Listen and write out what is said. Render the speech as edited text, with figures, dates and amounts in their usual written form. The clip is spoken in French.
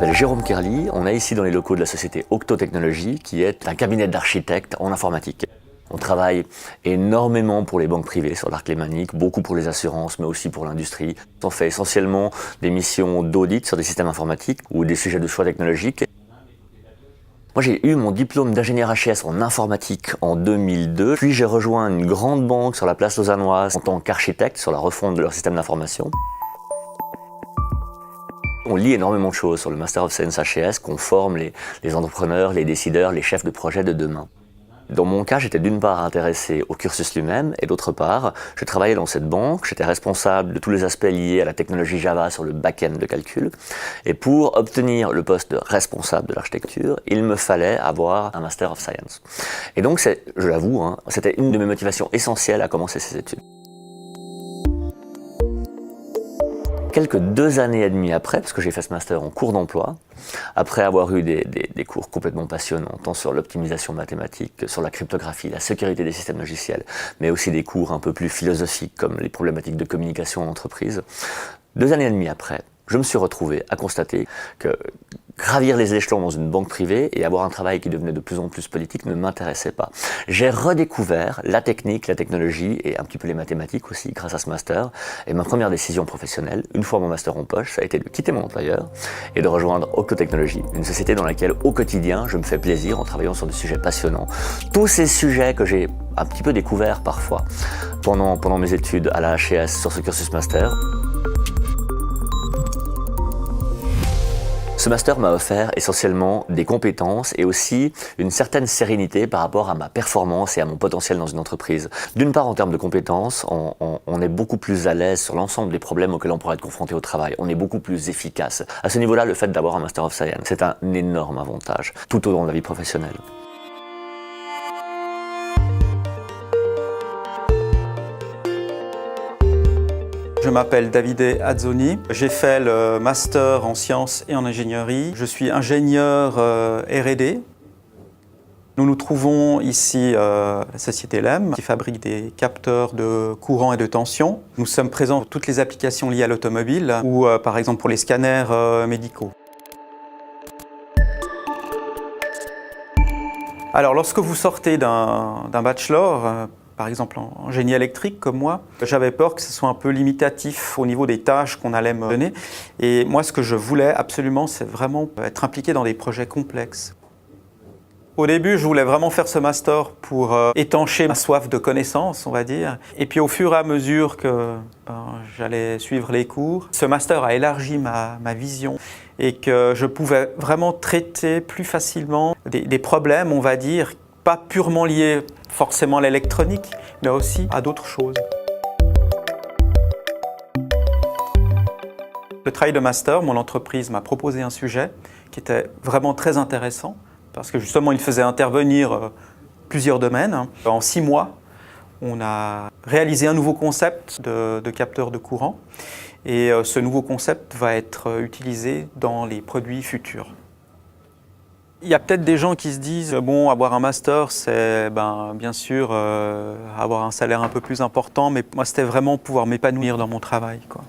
m'appelle Jérôme Kerli, on est ici dans les locaux de la société Octo Technologies, qui est un cabinet d'architectes en informatique. On travaille énormément pour les banques privées sur l'arc lémanique, beaucoup pour les assurances, mais aussi pour l'industrie. On fait essentiellement des missions d'audit sur des systèmes informatiques ou des sujets de choix technologiques. Moi, j'ai eu mon diplôme d'ingénieur HES en informatique en 2002, puis j'ai rejoint une grande banque sur la place lausannoise en tant qu'architecte sur la refonte de leur système d'information. On lit énormément de choses sur le Master of Science HES, qu'on forme les entrepreneurs, les décideurs, les chefs de projet de demain. Dans mon cas, j'étais d'une part intéressé au cursus lui-même et d'autre part, je travaillais dans cette banque, j'étais responsable de tous les aspects liés à la technologie Java sur le back-end de calcul. Et pour obtenir le poste de responsable de l'architecture, il me fallait avoir un Master of Science. Et donc, je l'avoue, c'était une de mes motivations essentielles à commencer ces études. Quelques 2 années et demie après, parce que j'ai fait ce master en cours d'emploi, après avoir eu des cours complètement passionnants, tant sur l'optimisation mathématique que sur la cryptographie, la sécurité des systèmes logiciels, mais aussi des cours un peu plus philosophiques comme les problématiques de communication en entreprise, 2 années et demie après, je me suis retrouvé à constater que gravir les échelons dans une banque privée et avoir un travail qui devenait de plus en plus politique ne m'intéressait pas. J'ai redécouvert la technique, la technologie et un petit peu les mathématiques aussi grâce à ce master. Et ma première décision professionnelle, une fois mon master en poche, ça a été de quitter mon employeur et de rejoindre Octo Technologies, une société dans laquelle au quotidien je me fais plaisir en travaillant sur des sujets passionnants. Tous ces sujets que j'ai un petit peu découverts parfois pendant mes études à la HES sur ce cursus master. Ce master m'a offert essentiellement des compétences et aussi une certaine sérénité par rapport à ma performance et à mon potentiel dans une entreprise. D'une part, en termes de compétences, on est beaucoup plus à l'aise sur l'ensemble des problèmes auxquels on pourrait être confronté au travail. On est beaucoup plus efficace. À ce niveau-là, le fait d'avoir un Master of Science, c'est un énorme avantage tout au long de la vie professionnelle. Je m'appelle Davide Azzoni, j'ai fait le master en sciences et en ingénierie. Je suis ingénieur R&D. Nous nous trouvons ici à la société LEM qui fabrique des capteurs de courant et de tension. Nous sommes présents pour toutes les applications liées à l'automobile ou par exemple pour les scanners médicaux. Alors lorsque vous sortez d'un bachelor, par exemple en génie électrique comme moi, j'avais peur que ce soit un peu limitatif au niveau des tâches qu'on allait me donner. Et moi, ce que je voulais absolument, c'est vraiment être impliqué dans des projets complexes. Au début, je voulais vraiment faire ce master pour étancher ma soif de connaissances, on va dire. Et puis au fur et à mesure que j'allais suivre les cours, ce master a élargi ma vision et que je pouvais vraiment traiter plus facilement des problèmes, on va dire, pas purement liés forcément à l'électronique, mais aussi à d'autres choses. Le travail de master, mon entreprise m'a proposé un sujet qui était vraiment très intéressant parce que justement il faisait intervenir plusieurs domaines. En 6 mois, on a réalisé un nouveau concept de capteur de courant et ce nouveau concept va être utilisé dans les produits futurs. Il y a peut-être des gens qui se disent bon, avoir un master, c'est bien sûr avoir un salaire un peu plus important, mais moi c'était vraiment pouvoir m'épanouir dans mon travail, quoi.